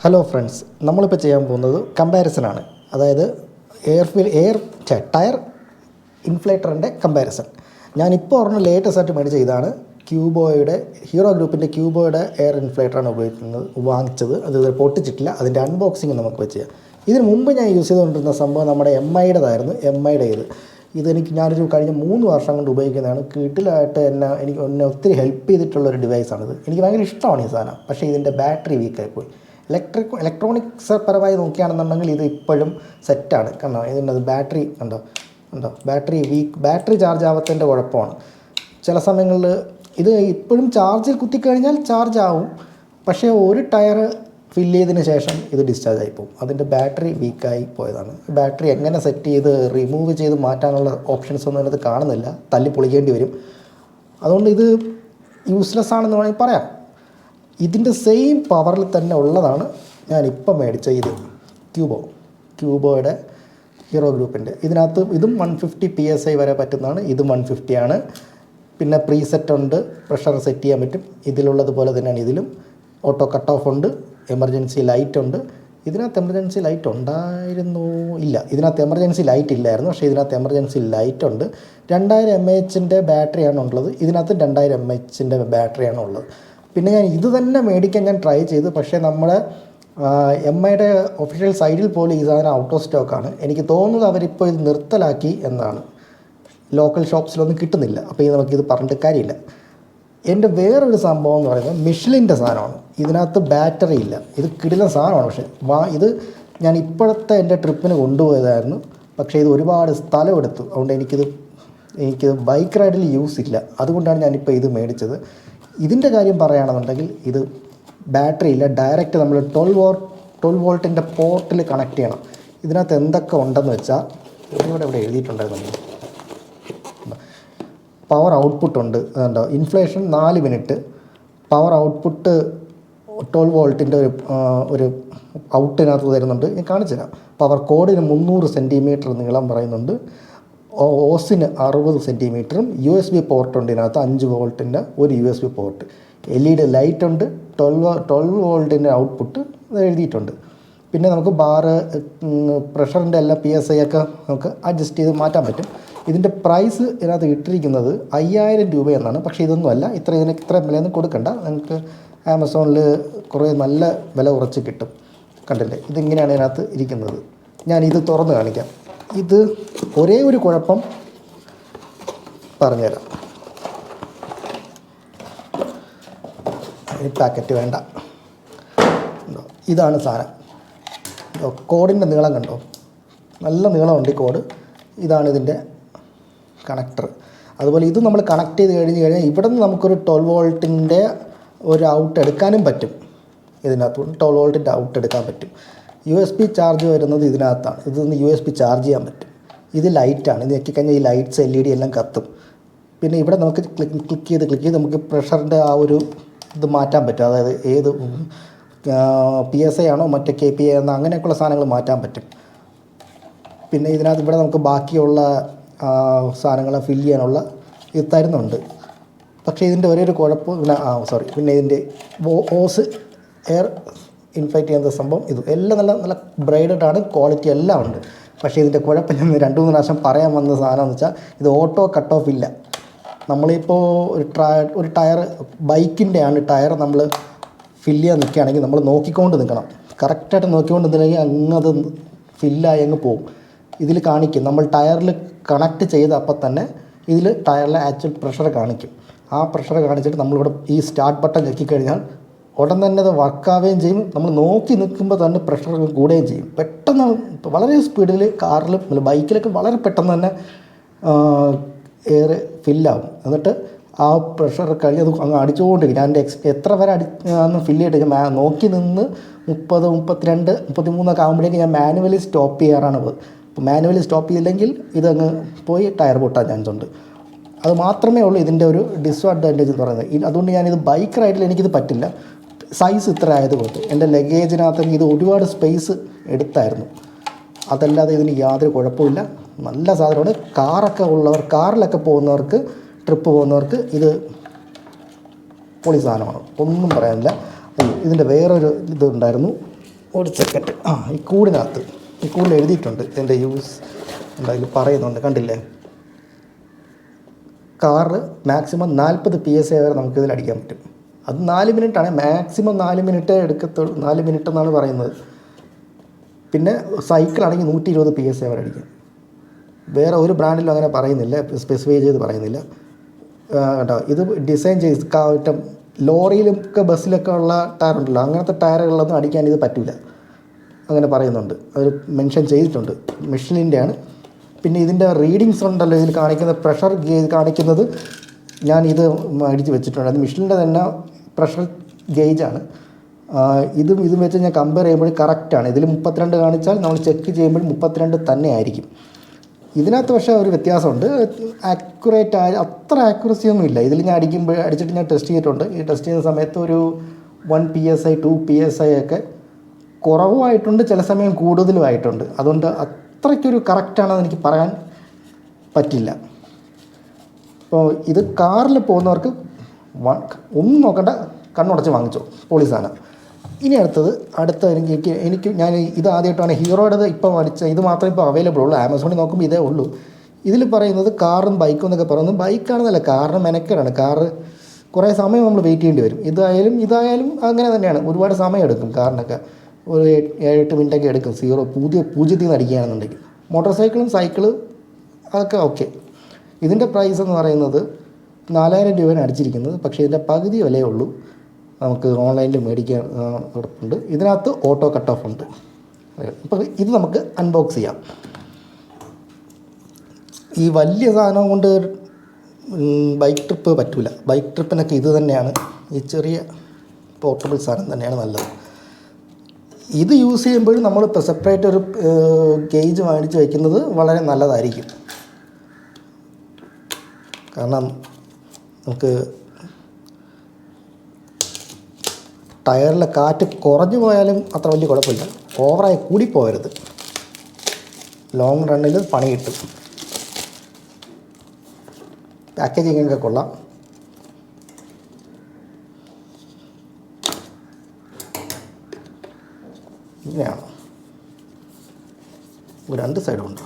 Hello friends, നമ്മളിപ്പോൾ ചെയ്യാൻ പോകുന്നത് കമ്പാരിസനാണ്. അതായത് ടയർ ഇൻഫ്ലേറ്ററിൻ്റെ കമ്പാരിസൺ. ഞാനിപ്പോൾ ഒരെണ്ണം ലേറ്റസ്റ്റ് ആയിട്ട് മേടിച്ച ഇതാണ് ക്യൂബോയുടെ, ഹീറോ ഗ്രൂപ്പിൻ്റെ ക്യൂബോയുടെ എയർ ഇൻഫ്ലേറ്ററാണ് വാങ്ങിച്ചത്. അത് പൊട്ടിച്ചിട്ടില്ല. അതിൻ്റെ അൺബോക്സിങ് നമുക്ക് വെച്ച് ചെയ്യാം. ഇതിന് മുമ്പ് ഞാൻ യൂസ് ചെയ്തുകൊണ്ടിരുന്ന സംഭവം നമ്മുടെ എം ഐയുടെ ഞാനൊരു കഴിഞ്ഞ 3 വർഷം കൊണ്ട് ഉപയോഗിക്കുന്നതാണ്. കിട്ടിലായിട്ട് എന്നെ ഒത്തിരി ഹെൽപ്പ് ചെയ്തിട്ടുള്ളൊരു ഡിവൈസാണിത്. എനിക്ക് ഭയങ്കര ഇഷ്ടമാണ് ഈ സാധനം. പക്ഷേ ഇതിൻ്റെ ബാറ്ററി വീക്കായിപ്പോയി. ഇലക്ട്രോണിക്സ് പരമായി നോക്കുകയാണെന്നുണ്ടെങ്കിൽ ഇത് ഇപ്പോഴും സെറ്റാണ്. കാരണം ഇതിൻ്റെ ബാറ്ററി കണ്ടോ ബാറ്ററി ചാർജ് ആവാത്തതിൻ്റെ കുഴപ്പമാണ്. ചില സമയങ്ങളിൽ ഇത് ഇപ്പോഴും ചാർജിൽ കുത്തിക്കഴിഞ്ഞാൽ ചാർജ് ആവും. പക്ഷേ ഒരു ടയർ ഫില്ല് ചെയ്തതിന് ശേഷം ഇത് ഡിസ്ചാർജ് ആയിപ്പോവും. അതിൻ്റെ ബാറ്ററി വീക്കായി പോയതാണ്. ബാറ്ററി എങ്ങനെ സെറ്റ് ചെയ്ത് റിമൂവ് ചെയ്ത് മാറ്റാനുള്ള ഓപ്ഷൻസ് ഒന്നും അതിനകത്ത് കാണുന്നില്ല. തല്ലി പൊളിക്കേണ്ടി വരും. അതുകൊണ്ട് ഇത് യൂസ്ലെസ് ആണെന്ന് വേണമെങ്കിൽ പറയാം. ഇതിൻ്റെ സെയിം പവറിൽ തന്നെ ഉള്ളതാണ് ഞാനിപ്പം മേടിച്ച ഇത് ക്യൂബോയുടെ ഹീറോ ഗ്രൂപ്പിൻ്റെ. ഇതിനകത്ത് ഇതും 150 PSI വരെ പറ്റുന്നതാണ്. ഇതും 150 ആണ്. പിന്നെ പ്രീസെറ്റ് ഉണ്ട്, പ്രഷർ സെറ്റ് ചെയ്യാൻ പറ്റും. ഇതിലുള്ളതുപോലെ തന്നെയാണ് ഇതിലും. ഓട്ടോ കട്ട് ഓഫ് ഉണ്ട്, എമർജൻസി ലൈറ്റ് ഉണ്ട്. ഇതിനകത്ത് എമർജൻസി ലൈറ്റ് ഉണ്ടായിരുന്നോ? ഇല്ല, ഇതിനകത്ത് എമർജൻസി ലൈറ്റ് ഇല്ലായിരുന്നു. പക്ഷേ ഇതിനകത്ത് എമർജൻസി ലൈറ്റ് ഉണ്ട്. 2000 mAh ബാറ്ററിയാണ് ഉള്ളത്. ഇതിനകത്ത് 2000 mAh ബാറ്ററിയാണ് ഉള്ളത്. പിന്നെ ഞാൻ ഇത് തന്നെ മേടിക്കാൻ ഞാൻ ട്രൈ ചെയ്തു. പക്ഷേ നമ്മുടെ ഐയുടെ ഒഫീഷ്യൽ സൈറ്റിൽ പോലും ഈ സാധനം ഔട്ട് ഓഫ് സ്റ്റോക്കാണ്. എനിക്ക് തോന്നുന്നത് അവരിപ്പോൾ ഇത് നിർത്തലാക്കി എന്നാണ്. ലോക്കൽ ഷോപ്സിലൊന്നും കിട്ടുന്നില്ല. അപ്പോൾ നമുക്കിത് പറഞ്ഞിട്ട് കാര്യമില്ല. എൻ്റെ വേറൊരു സംഭവം എന്ന് പറയുന്നത് മിഷ്ലിൻ്റെ സാധനമാണ്. ഇതിനകത്ത് ബാറ്ററി ഇല്ല. ഇത് കിടിലൻ സാധനമാണ്. പക്ഷേ ഇത് ഞാൻ ഇപ്പോഴത്തെ എൻ്റെ ട്രിപ്പിന് കൊണ്ടുപോയതായിരുന്നു. പക്ഷേ ഇത് ഒരുപാട് സ്ഥലമെടുത്തു. അതുകൊണ്ട് എനിക്ക് ബൈക്ക് റൈഡിൽ യൂസ് ഇല്ല. അതുകൊണ്ടാണ് ഞാനിപ്പോൾ ഇത് മേടിച്ചത്. ഇതിൻ്റെ കാര്യം പറയുകയാണെന്നുണ്ടെങ്കിൽ ഇത് ബാറ്ററി ഇല്ല. ഡയറക്റ്റ് നമ്മൾ 12 വോൾട്ടിൻ്റെ പോർട്ടിൽ കണക്ട് ചെയ്യണം. ഇതിനകത്ത് എന്തൊക്കെ ഉണ്ടെന്ന് വെച്ചാൽ ഇവിടെ എഴുതിയിട്ടുണ്ടായിരുന്നു. പവർ ഔട്ട്പുട്ട് ഉണ്ട്. അതുണ്ടോ, ഇൻഫ്ലേഷൻ 4 മിനിറ്റ്. പവർ ഔട്ട്പുട്ട് 12 വോൾട്ടിൻ്റെ ഒരു ഔട്ടിനകത്ത് തരുന്നുണ്ട്. ഞാൻ കാണിച്ചു തരാം. പവർ കോഡിന് 300 സെൻറ്റിമീറ്റർ നീളം പറയുന്നുണ്ട്. ഓസിന് 60 സെൻറ്റിമീറ്ററും USB പോർട്ടുണ്ട്. ഇതിനകത്ത് 5 വോൾട്ടിൻ്റെ ഒരു USB പോർട്ട്. LED ലൈറ്റ് ഉണ്ട്. 12 വോൾട്ടിൻ്റെ ഔട്ട്പുട്ട് എഴുതിയിട്ടുണ്ട്. പിന്നെ നമുക്ക് ബാറ്, പ്രഷറിൻ്റെ എല്ലാ PSI ഒക്കെ നമുക്ക് അഡ്ജസ്റ്റ് ചെയ്ത് മാറ്റാൻ പറ്റും. ഇതിൻ്റെ പ്രൈസ് ഇതിനകത്ത് ഇട്ടിരിക്കുന്നത് 5000 രൂപ എന്നാണ്. പക്ഷേ ഇതൊന്നുമല്ല. ഇത്ര വിലയൊന്നും കൊടുക്കണ്ട. നിങ്ങൾക്ക് ആമസോണിൽ കുറേ നല്ല വില കുറച്ച് കിട്ടും. കണ്ടില്ലേ, ഇതിങ്ങനെയാണ് ഇതിനകത്ത് ഇരിക്കുന്നത്. ഞാനിത് തുറന്ന് കാണിക്കാം. ഇത് ഒരേ ഒരു കുഴപ്പം പറഞ്ഞുതരാം. ഈ പാക്കറ്റ് വേണ്ട. ഇതാണ് സാധനം. കോഡിൻ്റെ നീളം കണ്ടോ, നല്ല നീളമുണ്ട് ഈ കോഡ്. ഇതാണ് ഇതിൻ്റെ കണക്ടർ. അതുപോലെ ഇത് നമ്മൾ കണക്ട് ചെയ്ത് കഴിഞ്ഞാൽ ഇവിടെ നിന്ന് നമുക്കൊരു 12 വോൾട്ടിൻ്റെ ഒരു ഔട്ട് എടുക്കാനും പറ്റും. ഇതിനകത്ത് 12 വോൾട്ടിൻ്റെ ഔട്ട് എടുക്കാൻ പറ്റും. USB ചാർജ് വരുന്നത് ഇതിനകത്താണ്. ഇതൊന്ന് USB ചാർജ് ചെയ്യാൻ പറ്റും. ഇത് ലൈറ്റാണ്. ഇത് ഞെക്കിക്കഴിഞ്ഞാൽ ഈ ലൈറ്റ്സ് LED എല്ലാം കത്തും. പിന്നെ ഇവിടെ നമുക്ക് ക്ലിക്ക് ചെയ്ത് നമുക്ക് പ്രഷറിൻ്റെ ആ ഒരു ഇത് മാറ്റാൻ പറ്റും. അതായത് ഏത് PSI ആണോ മറ്റേ KPI എന്നോ അങ്ങനെയൊക്കെയുള്ള സാധനങ്ങൾ മാറ്റാൻ പറ്റും. പിന്നെ ഇതിനകത്ത് ഇവിടെ നമുക്ക് ബാക്കിയുള്ള സാധനങ്ങൾ ഫില്ല് ചെയ്യാനുള്ള ഇത് തരുന്നുണ്ട്. പക്ഷേ ഇതിൻ്റെ ഒരേ ഒരു കുഴപ്പം പിന്നെ ഇതിൻ്റെ ഓസ് എയർ ഇൻഫ്ലേറ്റ് ചെയ്യുന്ന സംഭവം ഇത് എല്ലാം നല്ല ബ്രൈഡഡ് ആണ്. ക്വാളിറ്റി എല്ലാം ഉണ്ട്. പക്ഷേ ഇതിൻ്റെ കുഴപ്പം ഞാൻ 2-3 പ്രാവശ്യം പറയാൻ വന്ന സാധനം എന്ന് വെച്ചാൽ ഇത് ഓട്ടോ കട്ട് ഓഫ് ഇല്ല. നമ്മളിപ്പോൾ ഒരു ടയർ, ബൈക്കിൻ്റെ ആണ് ടയർ നമ്മൾ ഫില്ല് ചെയ്യാൻ നിൽക്കുകയാണെങ്കിൽ നമ്മൾ നോക്കിക്കൊണ്ട് നിൽക്കണം. കറക്റ്റായിട്ട് നോക്കിക്കൊണ്ട് നിന്നില്ലെങ്കിൽ അങ്ങത് ഫില്ലായി അങ്ങ് പോകും. ഇതിൽ കാണിക്കും, നമ്മൾ ടയറിൽ കണക്ട് ചെയ്ത് അപ്പം തന്നെ ഇതിൽ ടയറിലെ ആക്ച്വൽ പ്രഷർ കാണിക്കും. ആ പ്രഷർ കാണിച്ചിട്ട് നമ്മളിവിടെ ഈ സ്റ്റാർട്ട് ബട്ടൺ ഞെക്കിക്കഴിഞ്ഞാൽ ഉടൻ തന്നെ അത് വർക്കാവുകയും ചെയ്യും. നമ്മൾ നോക്കി നിൽക്കുമ്പോൾ തന്നെ പ്രഷർ കൂടുകയും ചെയ്യും. പെട്ടെന്ന് വളരെ സ്പീഡിൽ കാറിൽ ബൈക്കിലൊക്കെ വളരെ പെട്ടെന്ന് തന്നെ എയർ ഫില്ലാവും. എന്നിട്ട് ആ പ്രഷർ കഴിഞ്ഞ് അത് അങ്ങ് അടിച്ചുകൊണ്ടിരിക്കും. ഞാൻ എത്ര വരെ അന്ന് ഫില്ല് ചെയ്തിട്ട് നോക്കി നിന്ന് 30, 32, 33 ആകുമ്പോഴേക്കും ഞാൻ മാനുവലി സ്റ്റോപ്പ് ചെയ്യാറാണ്. അപ്പോൾ മാനുവലി സ്റ്റോപ്പ് ചെയ്തില്ലെങ്കിൽ ഇതങ്ങ് പോയി ടയർ പൊട്ടാൻ ചാൻസ് ഉണ്ട്. അത് മാത്രമേ ഉള്ളൂ ഇതിൻ്റെ ഒരു ഡിസ്അഡ്വാൻറ്റേജ് എന്ന് പറയുന്നത്. അതുകൊണ്ട് ഞാനിത് ബൈക്ക് റൈഡിൽ എനിക്കിത് പറ്റില്ല. സൈസ് ഇത്ര ആയതുകൊണ്ട് എൻ്റെ ലഗേജിനകത്ത് ഇത് ഒരുപാട് സ്പേസ് എടുത്തായിരുന്നു. അതല്ലാതെ ഇതിന് യാതൊരു കുഴപ്പമില്ല. നല്ല സാധനമാണ്. കാറിലൊക്കെ പോകുന്നവർക്ക്, ട്രിപ്പ് പോകുന്നവർക്ക് ഇത് പൊളി സാധനമാണ്. ഒന്നും പറയാനില്ല. ഇതിൻ്റെ വേറൊരു ഇതുണ്ടായിരുന്നു. ഒരു സെക്കൻഡ്. ഈ കൂടിനകത്ത് ഈ കൂടിൽ എഴുതിയിട്ടുണ്ട് എൻ്റെ യൂസ് എന്തായാലും പറയുന്നുണ്ട്, കണ്ടില്ലേ? കാറ് മാക്സിമം 40 PSI വരെ നമുക്കിതിൽ അടിക്കാൻ പറ്റും. അത് 4 മിനിറ്റാണ്, മാക്സിമം 4 മിനിറ്റേ എടുക്കത്തുള്ളൂ, 4 മിനിറ്റ് എന്നാണ് പറയുന്നത്. പിന്നെ സൈക്കിളാണെങ്കിൽ 120 PSI വരെ അടിക്കും. വേറെ ഒരു ബ്രാൻഡിലും അങ്ങനെ പറയുന്നില്ല, സ്പെസിഫൈ ചെയ്ത് പറയുന്നില്ല കേട്ടോ. ഇത് ഡിസൈൻ ചെയ്ത് ലോറിയിലൊക്കെ ബസ്സിലൊക്കെ ഉള്ള ടയർ ഉണ്ടല്ലോ, അങ്ങനത്തെ ടയറുകളിലൊന്നും അടിക്കാൻ ഇത് പറ്റില്ല അങ്ങനെ പറയുന്നുണ്ട്. അവർ മെൻഷൻ ചെയ്തിട്ടുണ്ട്. മിഷലിൻ്റെയാണ്. പിന്നെ ഇതിൻ്റെ റീഡിങ്സ് ഉണ്ടല്ലോ, ഇതിൽ കാണിക്കുന്ന പ്രഷർ ഗേജ് കാണിക്കുന്നത് ഞാനിത് അടിച്ച് വെച്ചിട്ടുണ്ട്. അത് മിഷലിൻ്റെ തന്നെ പ്രഷർ ഗേജാണ്. ഇതും വെച്ച് ഞാൻ കമ്പയർ ചെയ്യുമ്പോൾ കറക്റ്റാണ്. ഇതിൽ 32 കാണിച്ചാൽ നമ്മൾ ചെക്ക് ചെയ്യുമ്പോൾ 32 തന്നെ ആയിരിക്കും. ഇതിനകത്ത് പക്ഷേ ഒരു വ്യത്യാസമുണ്ട്. ആക്യുറേറ്റ് അത്ര ആക്യുറസി ഒന്നും ഇല്ല ഇതിൽ. ഞാൻ അടിച്ചിട്ട് ഞാൻ ടെസ്റ്റ് ചെയ്തിട്ടുണ്ട്. ഈ ടെസ്റ്റ് ചെയ്യുന്ന സമയത്ത് ഒരു 1 PSI 2 PSI ഒക്കെ കുറവുമായിട്ടുണ്ട്, ചില സമയം കൂടുതലുമായിട്ടുണ്ട്. അതുകൊണ്ട് അത്രയ്ക്കൊരു കറക്റ്റാണെന്ന് എനിക്ക് പറയാൻ പറ്റില്ല. അപ്പോൾ ഇത് കാറിൽ പോകുന്നവർക്ക് ഒന്നും നോക്കണ്ട, കണ്ണുടച്ച് വാങ്ങിച്ചോ, പൊളി സാധനം. ഇനി അടുത്ത എനിക്ക് ഞാൻ ഇത് ആദ്യമായിട്ടാണ് ഹീറോയുടേത് ഇപ്പം ഇത് മാത്രമേ ഇപ്പോൾ അവൈലബിൾ ഉള്ളൂ. ആമസോണിൽ നോക്കുമ്പോൾ ഇതേ ഉള്ളൂ. ഇതിൽ പറയുന്നത് കാറും ബൈക്കും എന്നൊക്കെ പറയുന്നത് ബൈക്കാണെന്നല്ല, കാറിന് മെനക്കേടാണ്. കാറ് കുറേ സമയം നമ്മൾ വെയിറ്റ് ചെയ്യേണ്ടി വരും. ഇതായാലും അങ്ങനെ തന്നെയാണ്, ഒരുപാട് സമയം എടുക്കും. കാറിനൊക്കെ ഒരു 7-8 മിനിറ്റൊക്കെ എടുക്കും പൂജ്യത്തിൽ നിന്ന് അടിക്കുകയാണെന്നുണ്ടെങ്കിൽ. മോട്ടോർ സൈക്കിള് അതൊക്കെ ഓക്കെ. ഇതിൻ്റെ പ്രൈസ് എന്ന് പറയുന്നത് 4000 രൂപയാണ് അടിച്ചിരിക്കുന്നത്. പക്ഷേ ഇതിൻ്റെ പകുതി വിലയേ ഉള്ളൂ. നമുക്ക് ഓൺലൈനിൽ മേടിക്കാൻ ഉണ്ട്. ഇതിനകത്ത് ഓട്ടോ കട്ട് ഓഫ് ഉണ്ട്. അപ്പോൾ ഇത് നമുക്ക് അൺബോക്സ് ചെയ്യാം. ഈ വലിയ സാധനം കൊണ്ട് ബൈക്ക് ട്രിപ്പ് പറ്റില്ല. ബൈക്ക് ട്രിപ്പിനൊക്കെ ഇത് തന്നെയാണ്, ഈ ചെറിയ പോർട്ടബിൾ സാധനം തന്നെയാണ് നല്ലത്. ഇത് യൂസ് ചെയ്യുമ്പോൾ നമ്മൾ ഇപ്പോൾ സെപ്പറേറ്റ് ഒരു ഗേജ് മേടിച്ച് വയ്ക്കുന്നത് വളരെ നല്ലതായിരിക്കും. കാരണം നമുക്ക് ടയറിലെ കാറ്റ് കുറഞ്ഞു പോയാലും അത്ര വലിയ കുഴപ്പമില്ല, ഓവറായി കൂടിപ്പോകരുത്. ലോങ് റണ്ണിൽ പണി കിട്ടും. പാക്കേജിങ്ങൊക്കെ കൊള്ളാം. ഇങ്ങനെയാണ്, 2 സൈഡും ഉണ്ട്.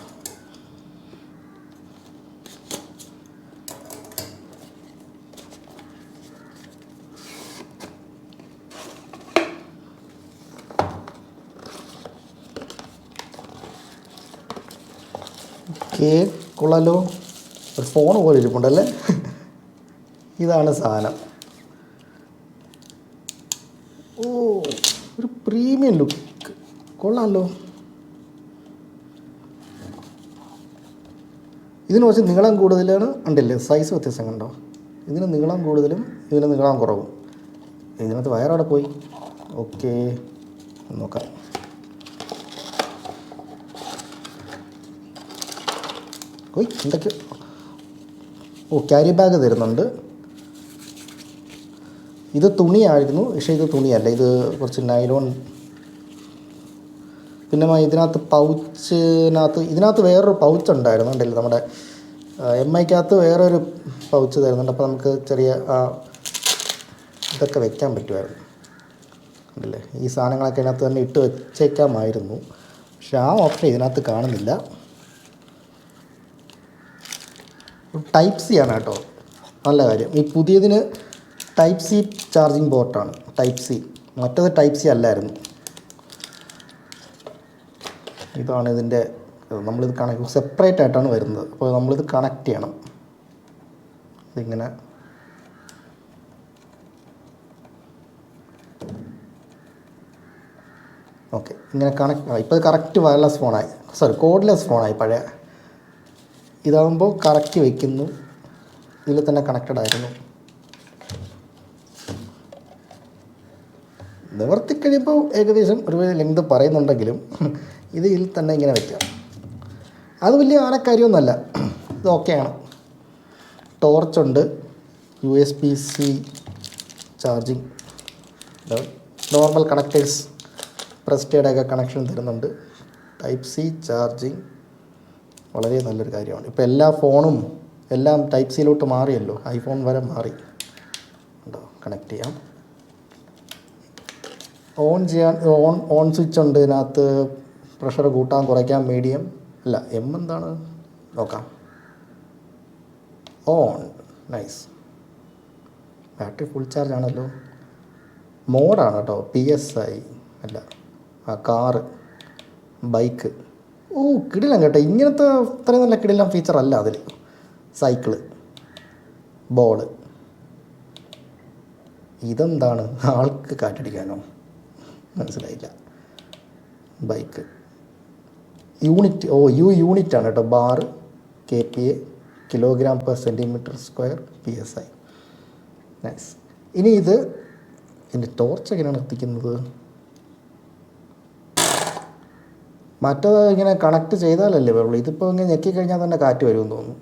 കൊള്ളാലോ, ഒരു ഫോൺ പോലെ ഇരിപ്പുണ്ടല്ലേ. ഇതാണ് സാധനം. ഒരു പ്രീമിയം ലുക്ക്, കൊള്ളാമല്ലോ. ഇതിന് കുറച്ച് നീളം കൂടുതലാണ്, ഉണ്ടല്ലേ, സൈസ് വ്യത്യാസം കണ്ടോ. ഇതിന് നീളം കൂടുതലും ഇതിന് നീളം കുറവും. ഇതിനകത്ത് വയറവിടെ പോയി. ഓക്കെ, നോക്കാം. എന്തൊക്കെ ക്യാരി ബാഗ് തരുന്നുണ്ട്. ഇത് തുണിയായിരുന്നു, പക്ഷേ ഇത് തുണിയല്ല, ഇത് കുറച്ച് നൈലോൺ. പിന്നെ ഇതിനകത്ത് വേറൊരു പൗച്ച് ഉണ്ടായിരുന്നു, ഉണ്ടല്ലോ, നമ്മുടെ MIക്കകത്ത് വേറൊരു പൗച്ച് തരുന്നുണ്ട്. അപ്പോൾ നമുക്ക് ചെറിയ ഇതൊക്കെ വെക്കാൻ പറ്റുമായിരുന്നു, ഉണ്ടല്ലേ. ഈ സാധനങ്ങളൊക്കെ ഇതിനകത്ത് തന്നെ ഇട്ട് വെച്ചേക്കാമായിരുന്നു, പക്ഷെ ആ ഓപ്ഷൻ ഇതിനകത്ത് കാണുന്നില്ല. Type-C ആണ് കേട്ടോ, നല്ല കാര്യം. ഈ പുതിയതിന് Type-C ചാർജിങ് പോർട്ടാണ്, Type-C. മറ്റത് Type-C അല്ലായിരുന്നു. ഇതാണ് ഇതിൻ്റെ, നമ്മളിത് സെപ്പറേറ്റ് ആയിട്ടാണ് വരുന്നത്. അപ്പോൾ നമ്മളിത് കണക്ട് ചെയ്യണം. ഇതിങ്ങനെ ഓക്കെ, ഇങ്ങനെ ഇപ്പോൾ കറക്റ്റ് വയർലെസ് ഫോണായി, കോഡ്ലെസ് ഫോണായി പഴയ. ഇതാകുമ്പോൾ കറക്റ്റ് വയ്ക്കുന്നു, ഇതിൽ തന്നെ കണക്റ്റഡ് ആയിരുന്നു. നിവർത്തിക്കഴിയുമ്പോൾ ഏകദേശം ഒരു ലെങ്ത് പറയുന്നുണ്ടെങ്കിലും ഇതിൽ തന്നെ ഇങ്ങനെ വയ്ക്കാം. അത് വലിയ ആനക്കാര്യമൊന്നുമല്ല, ഇത് ഓക്കെയാണ്. ടോർച്ചുണ്ട്, USB-C ചാർജിങ്, നോർമൽ കണക്റ്റേഴ്സ്, പ്രസ്റ്റേഡൊക്കെ കണക്ഷൻ തരുന്നുണ്ട്. Type-C ചാർജിങ് വളരെ നല്ലൊരു കാര്യമാണ്. ഇപ്പോൾ എല്ലാ ഫോണും എല്ലാം Type-Cയിലോട്ട് മാറിയല്ലോ, ഐഫോൺ വരെ മാറി. ഉണ്ടോ, കണക്ട് ചെയ്യാം. ഓൺ ചെയ്യാൻ ഓൺ സ്വിച്ച് ഉണ്ട് ഇതിനകത്ത്. പ്രഷർ കൂട്ടാൻ കുറയ്ക്കാൻ മീഡിയം അല്ല എന്താണ് നോക്കാം. On. Nice. Battery full charge ആണല്ലോ. മോഡാണ് കേട്ടോ, PSI അല്ല കാറ് ബൈക്ക്. ഓ കിടിലം കേട്ടോ, ഇങ്ങനത്തെ അത്രയും നല്ല കിടിലം ഫീച്ചർ അല്ല അതിൽ. Cycle, ball. ഇതെന്താണ്, ആൾക്ക് കാറ്റടിക്കാനോ? മനസ്സിലായില്ല. ബൈക്ക് യൂണിറ്റ്, യൂണിറ്റാണ് കേട്ടോ. Bar KPA, kilogram per centimetre square PSI. Nice. ഇനി ഇത് എൻ്റെ ടോർച്ച് എങ്ങനെയാണ് എത്തിക്കുന്നത്? മറ്റേത് ഇങ്ങനെ കണക്ട് ചെയ്താലല്ലേ വരുള്ളൂ. ഇതിപ്പോൾ ഇങ്ങനെ ഞെക്കി കഴിഞ്ഞാൽ തന്നെ കാറ്റ് വരുമെന്ന് തോന്നുന്നു.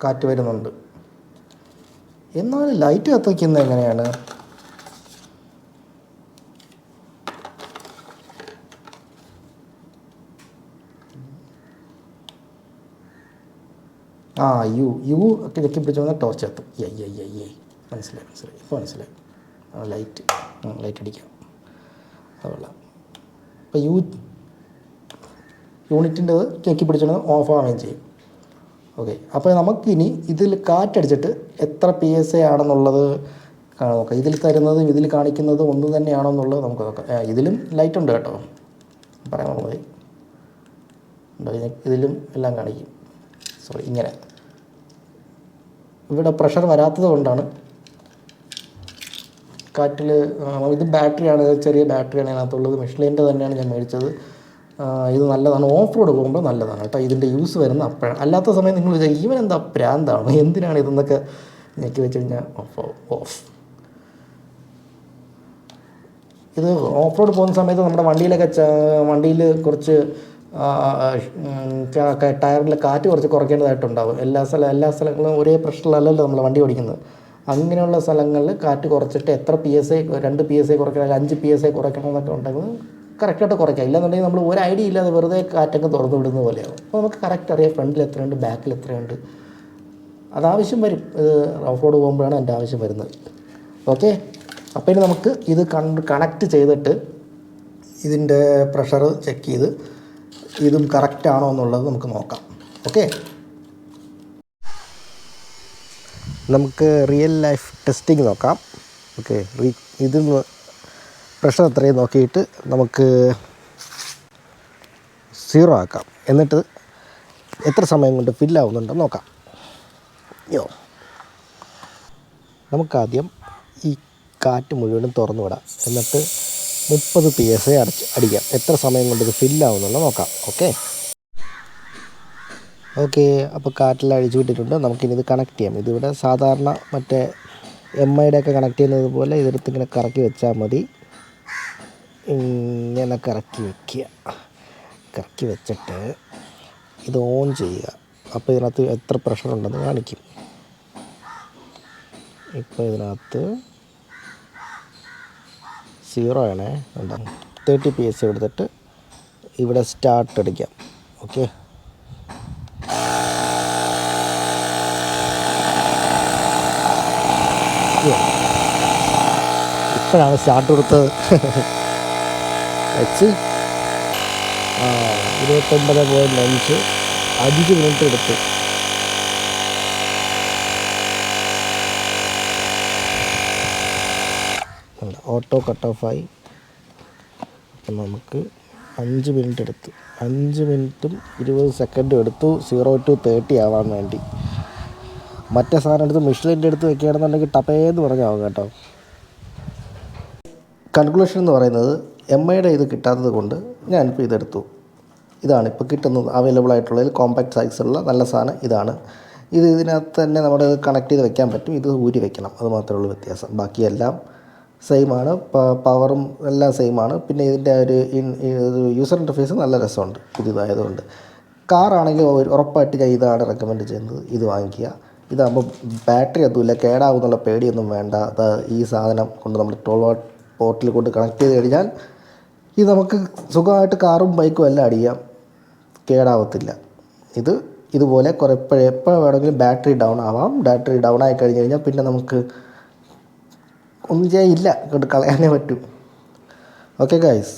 കാറ്റ് വരുന്നുണ്ട്. എന്നാൽ ലൈറ്റ് കത്തിക്കുന്നത് എങ്ങനെയാണ്? യു ഒക്കെ ഞെക്കി പിടിച്ചു വന്നാൽ ടോർച്ച് എത്തും. മനസ്സിലായി. ഇപ്പോൾ മനസ്സിലായി. ലൈറ്റ് അടിക്കാം. അതുകൊള്ളാം. ഇപ്പോൾ യൂണിറ്റിൻ്റെ ഞെക്കി പിടിച്ചാൽ ഓഫ് ആവുകയും ചെയ്യും. ഓക്കെ. അപ്പോൾ നമുക്കിനി ഇതിൽ കാറ്റടിച്ചിട്ട് എത്ര PSI ആണെന്നുള്ളത് നോക്കാം. ഇതിൽ തരുന്നതും ഇതിൽ കാണിക്കുന്നതും ഒന്ന് തന്നെയാണോ എന്നുള്ളത് നമുക്ക് നോക്കാം. ഇതിലും ലൈറ്റ് ഉണ്ട് കേട്ടോ, പറയാൻ മതി. ഇതിലും എല്ലാം കാണിക്കും. സോറി, ഇങ്ങനെ ഇവിടെ പ്രഷർ വരാത്തത് കൊണ്ടാണ് കാറ്റിൽ. ഇത് ബാറ്ററിയാണ്, ചെറിയ ബാറ്ററിയാണ് ഇതിനകത്തുള്ളത്. മിഷ്ലിൻ്റെ തന്നെയാണ് ഞാൻ മേടിച്ചത്. ഇത് നല്ലതാണ്, ഓഫ് റോഡ് പോകുമ്പോൾ നല്ലതാണ് കേട്ടോ. ഇതിൻ്റെ യൂസ് വരുന്ന അപ്പോഴാണ്. അല്ലാത്ത സമയം നിങ്ങൾ വിചാരിക്കും ഇവൻ എന്താ പ്രാന്താണ്, എന്തിനാണ് ഇതെന്നൊക്കെ ഞെക്കി വെച്ച് കഴിഞ്ഞാൽ ഓഫ്. ഇത് ഓഫ് റോഡ് പോകുന്ന സമയത്ത് നമ്മുടെ വണ്ടിയിൽ കുറച്ച് ടയറിൽ കാറ്റ് കുറച്ച് കുറയ്ക്കേണ്ടതായിട്ടുണ്ടാവും. എല്ലാ സ്ഥലങ്ങളും ഒരേ പ്രഷറിലല്ലല്ലോ നമ്മൾ വണ്ടി ഓടിക്കുന്നത്. അങ്ങനെയുള്ള സ്ഥലങ്ങളിൽ കാറ്റ് കുറച്ചിട്ട് എത്ര PSI, 2 PSI കുറയ്ക്കണം, 5 PSI കുറയ്ക്കണം എന്നൊക്കെ ഉണ്ടെങ്കിൽ കറക്റ്റായിട്ട് കുറയ്ക്കാം. ഇല്ലെന്നുണ്ടെങ്കിൽ നമ്മൾ ഒരു ഐഡിയ ഇല്ലാതെ വെറുതെ കാറ്റൊക്കെ തുറന്നു വിടുന്ന പോലെയാവും. അപ്പോൾ നമുക്ക് കറക്റ്റ് അറിയാം ഫ്രണ്ടിൽ എത്രയുണ്ട്, ബാക്കിൽ എത്രയുണ്ട്. അതാവശ്യം വരും. ഓഫ് റോഡ് പോകുമ്പോഴാണ് എൻ്റെ ആവശ്യം വരുന്നത്. ഓക്കെ. അപ്പോൾ ഇനി നമുക്ക് ഇത് കണക്റ്റ് ചെയ്തിട്ട് ഇതിൻ്റെ പ്രഷർ ചെക്ക് ചെയ്ത് ഇതും കറക്റ്റാണോ എന്നുള്ളത് നമുക്ക് നോക്കാം. ഓക്കെ. നമുക്ക് റിയൽ ലൈഫ് ടെസ്റ്റിംഗ് നോക്കാം. ഓക്കെ. ഇത് പ്രഷർ എത്രയും നോക്കിയിട്ട് നമുക്ക് 0 ആക്കാം. എന്നിട്ട് എത്ര സമയം കൊണ്ട് ഫില്ലാവുന്നുണ്ടെന്ന് നോക്കാം. നമുക്കാദ്യം ഈ കാറ്റ് മുഴുവനും തുറന്നു വിടാം. എന്നിട്ട് 30 PSI അടിക്കാം. എത്ര സമയം കൊണ്ട് ഇത് ഫില്ലാവുന്നുള്ളത് നോക്കാം. ഓക്കെ. അപ്പോൾ കാറ്റെല്ലാം അഴിച്ചു വിട്ടിട്ടുണ്ട്. നമുക്കിനി ഇത് കണക്ട് ചെയ്യാം. ഇതിവിടെ സാധാരണ മറ്റേ MIയുടെ ഒക്കെ കണക്ട് ചെയ്യുന്നത് പോലെ ഇതെടുത്ത് ഇങ്ങനെ കറക്കി വെച്ചാൽ മതി. ഇങ്ങനെ കറക്കി വെച്ചിട്ട് ഇത് ഓൺ ചെയ്യുക. അപ്പോൾ ഇതിനകത്ത് എത്ര പ്രഷർ ഉണ്ടെന്ന് കാണിക്കും. ഇപ്പോൾ ഇതിനകത്ത് 0 ആണേ. 30 PSI എടുത്തിട്ട് ഇവിടെ സ്റ്റാർട്ട് അടിക്കാം. ഓക്കെ. ഇപ്പോഴാണ് സ്റ്റാർട്ട് കൊടുത്തത്. 29.5 5 മിനിറ്റ് എടുത്തു. ഓട്ടോ കട്ട് ഓഫായി. അപ്പം നമുക്ക് 5 മിനിറ്റ് എടുത്തു. 5 മിനിറ്റും 20 സെക്കൻഡും എടുത്തു 0 to 30 ആവാൻ വേണ്ടി. മറ്റേ സാധനം എടുത്ത് മിഷ്ലിൻ്റെ അടുത്ത് വെക്കുകയാണെന്നുണ്ടെങ്കിൽ ടപ്പേന്ന് പറഞ്ഞാവും കേട്ടോ. കൺക്ലൂഷൻ എന്ന് പറയുന്നത് MIയുടെ ഇത് കിട്ടാത്തത് കൊണ്ട് ഞാനിപ്പോൾ ഇതെടുത്തു. ഇതാണ് ഇപ്പോൾ കിട്ടുന്നത് അവൈലബിൾ ആയിട്ടുള്ളതിൽ കോമ്പാക്ട് സൈസുള്ള നല്ല സാധനം ഇതാണ്. ഇതിനകത്ത് തന്നെ നമ്മുടെ കണക്ട് ചെയ്ത് വെക്കാൻ പറ്റും. ഇത് ഊരി വെക്കണം, അത് മാത്രമേ ഉള്ളൂ വ്യത്യാസം. ബാക്കിയെല്ലാം സെയിമാണ്. പവറും എല്ലാം സെയിമാണ്. പിന്നെ ഇതിൻ്റെ ഒരു യൂസർ ഇൻ്റർഫേസ് നല്ല രസമുണ്ട് പുതിയതായതുകൊണ്ട്. കാറാണെങ്കിൽ ഉറപ്പായിട്ട് ഞാൻ ഇതാണ് റെക്കമെൻഡ് ചെയ്യുന്നത്. ഇത് വാങ്ങിക്കുക. ഇതാകുമ്പോൾ ബാറ്ററി അതുമില്ല, കേടാവുന്നുള്ള പേടിയൊന്നും വേണ്ട. ഈ സാധനം കൊണ്ട് നമ്മൾ 12 പോർട്ടിൽ കൊണ്ട് കണക്ട് ചെയ്ത് കഴിഞ്ഞാൽ ഇത് നമുക്ക് സുഖമായിട്ട് കാറും ബൈക്കും എല്ലാം അടിക്കാം, കേടാവത്തില്ല. ഇതുപോലെ എപ്പോൾ വേണമെങ്കിലും ബാറ്ററി ഡൗൺ ആവാം. ബാറ്ററി ഡൗൺ ആയി കഴിഞ്ഞ് കഴിഞ്ഞാൽ പിന്നെ നമുക്ക് ഒന്നും ചെയ്യില്ല, കളയാനേ പറ്റൂ. Okay guys.